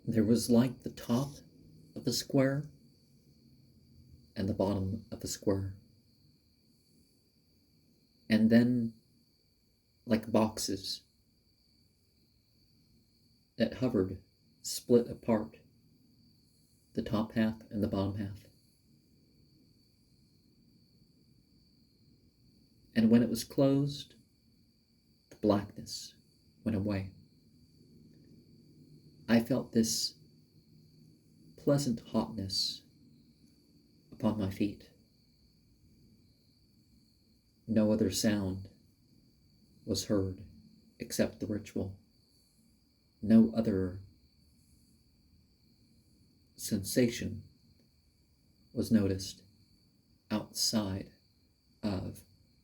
There was like the top of the square and the bottom of the square, and then like boxes that hovered, split apart, the top half and the bottom half. And when it was closed, the blackness went away. I felt this pleasant hotness upon my feet. No other sound was heard except the ritual. No other sensation was noticed outside of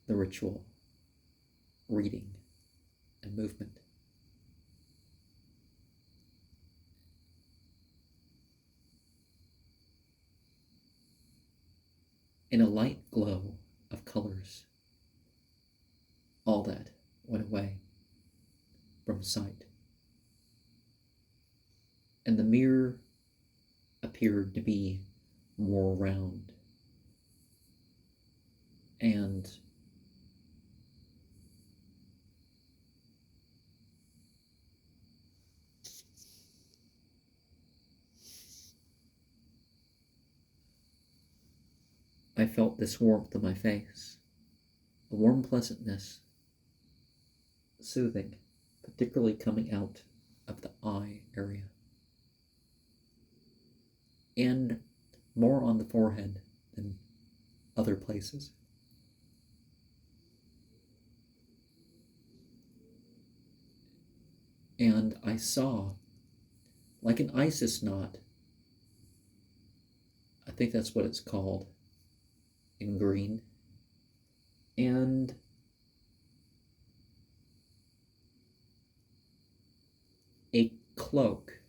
the ritual, reading, and movement. In a light glow of colors, all that went away from sight. And the mirror appeared to be more round and I felt this warmth on my face, a warm pleasantness, soothing, particularly coming out of the eye area, and more on the forehead than other places. And I saw, like an Isis knot, I think that's what it's called in green, and a cloak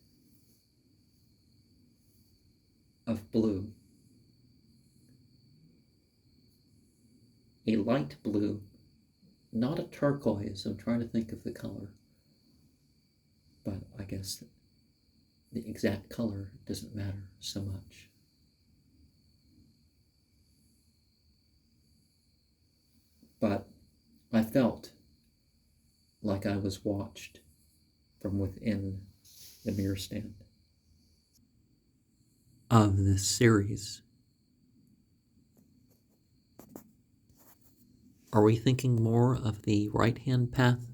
of blue, a light blue, not a turquoise. I'm trying to think of the color, but I guess the exact color doesn't matter so much. But I felt like I was watched from within the mirror stand. Of this series, are we thinking more of the right-hand path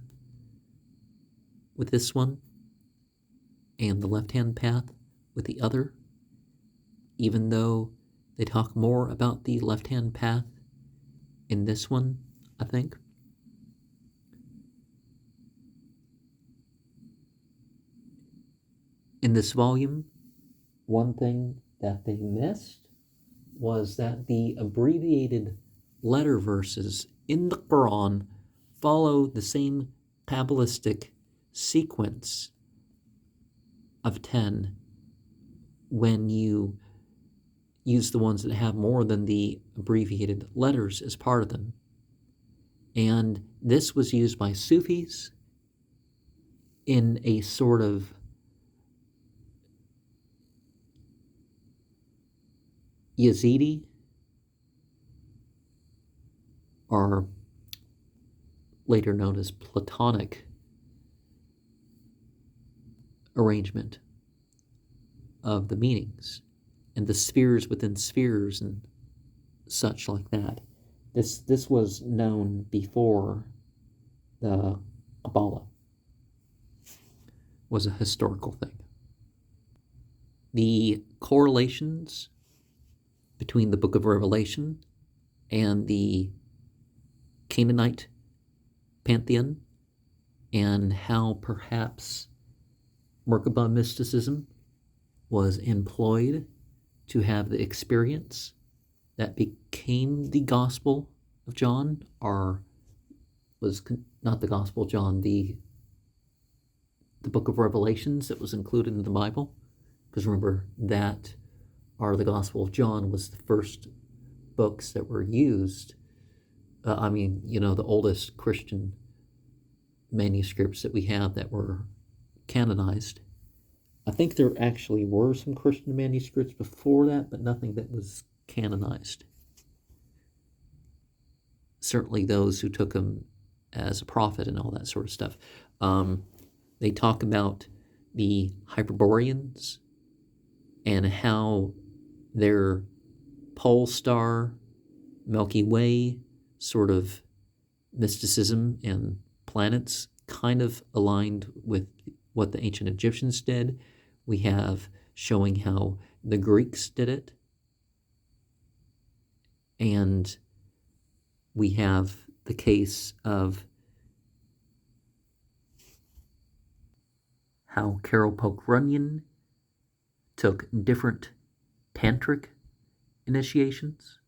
with this one and the left-hand path with the other, even though they talk more about the left-hand path in this one, I think? In this volume, one thing that they missed was that the abbreviated letter verses in the Quran follow the same Kabbalistic sequence of 10 when you use the ones that have more than the abbreviated letters as part of them. And this was used by Sufis in a sort of Yazidi, or later known as Platonic, arrangement of the meanings and the spheres within spheres and such like that. This was known before the Kabbalah was a historical thing. The correlations between the Book of Revelation and the Canaanite pantheon, and how perhaps Merkabah mysticism was employed to have the experience that became the Gospel of John, or was not the Gospel of John, the Book of Revelations that was included in the Bible. Because remember, that, or the Gospel of John, was the first books that were used. The oldest Christian manuscripts that we have that were canonized I think there actually were some Christian manuscripts before that, but nothing that was canonized. Certainly those who took him as a prophet and all that sort of stuff. They talk about the Hyperboreans and how their pole star, Milky Way sort of mysticism and planets kind of aligned with what the ancient Egyptians did. We have showing how the Greeks did it. And we have the case of how Carol Poke Runyon took different tantric initiations.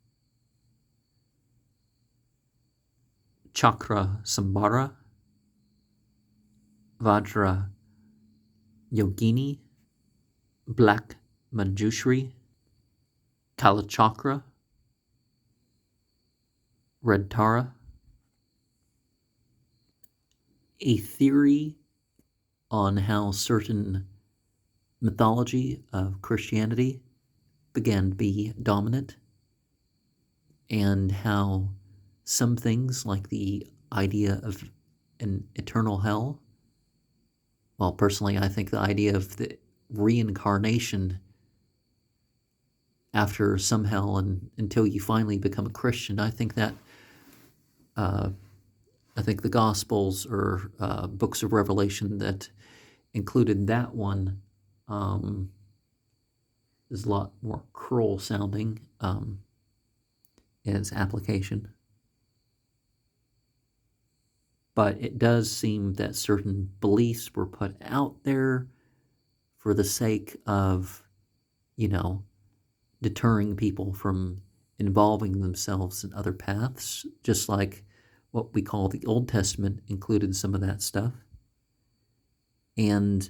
Chakra Sambhara, Vajra Yogini, Black Manjushri, Kalachakra, Red Tara. A theory on how certain mythology of Christianity began to be dominant, and how some things like the idea of an eternal hell, well, personally, I think the idea of the reincarnation after some hell and until you finally become a Christian, I think that I think the Gospels or books of Revelation that included that one is a lot more cruel sounding in its application. But it does seem that certain beliefs were put out there for the sake of, deterring people from involving themselves in other paths, just like what we call the Old Testament included some of that stuff. And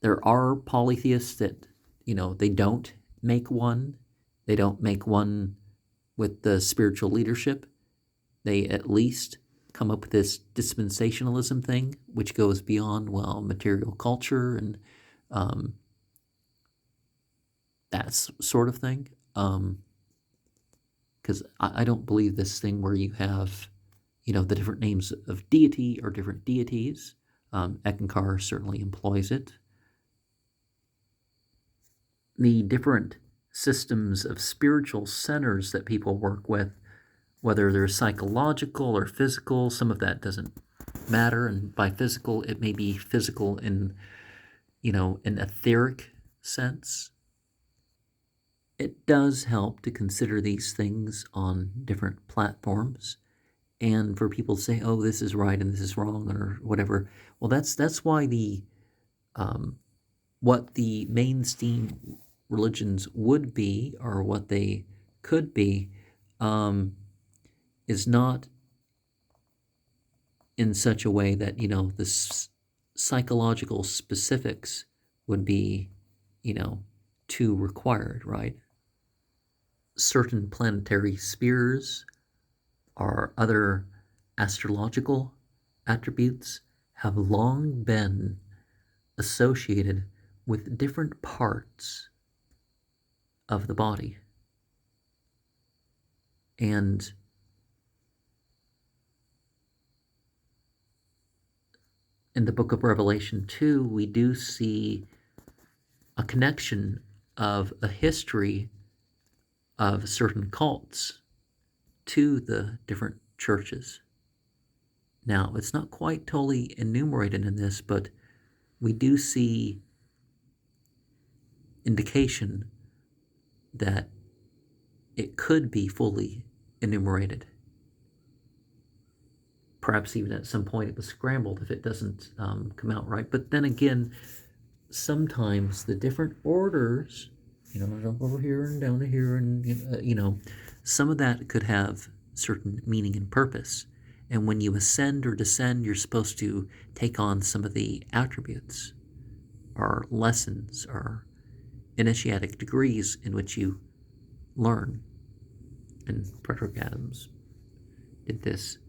there are polytheists that, they don't make one. They don't make one with the spiritual leadership. They at least come up with this dispensationalism thing, which goes beyond, material culture and that sort of thing. Because I don't believe this thing where you have, the different names of deity or different deities. Eckankar certainly employs it. The different systems of spiritual centers that people work with, whether they're psychological or physical, some of that doesn't matter. And by physical, it may be physical in, an etheric sense. It does help to consider these things on different platforms, and for people to say, "Oh, this is right and this is wrong," or whatever. Well, that's why the what the mainstream religions would be, or what they could be, is not in such a way that the psychological specifics would be, too required, right? Certain planetary spheres or other astrological attributes have long been associated with different parts of the body. And in the book of Revelation 2, we do see a connection of a history of certain cults to the different churches. Now, it's not quite totally enumerated in this, but we do see indication that it could be fully enumerated. Perhaps even at some point it was scrambled if it doesn't come out right. But then again, sometimes the different orders, jump over here and down to here, and some of that could have certain meaning and purpose. And when you ascend or descend, you're supposed to take on some of the attributes or lessons or initiatic degrees in which you learn. And Frederick Adams did this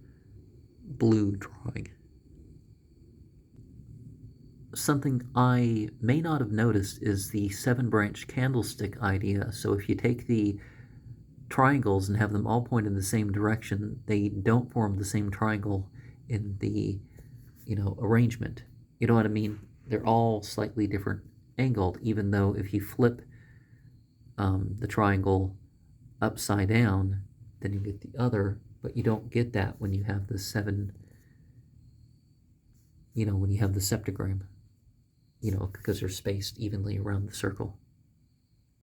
blue drawing. something I may not have noticed is the 7 branch candlestick idea. So if you take the triangles and have them all point in the same direction, they don't form the same triangle in the, arrangement. You know what I mean? They're all slightly different angled, even though if you flip the triangle upside down, then you get the other, but you don't get that when you have the 7, when you have the septagram, because they're spaced evenly around the circle.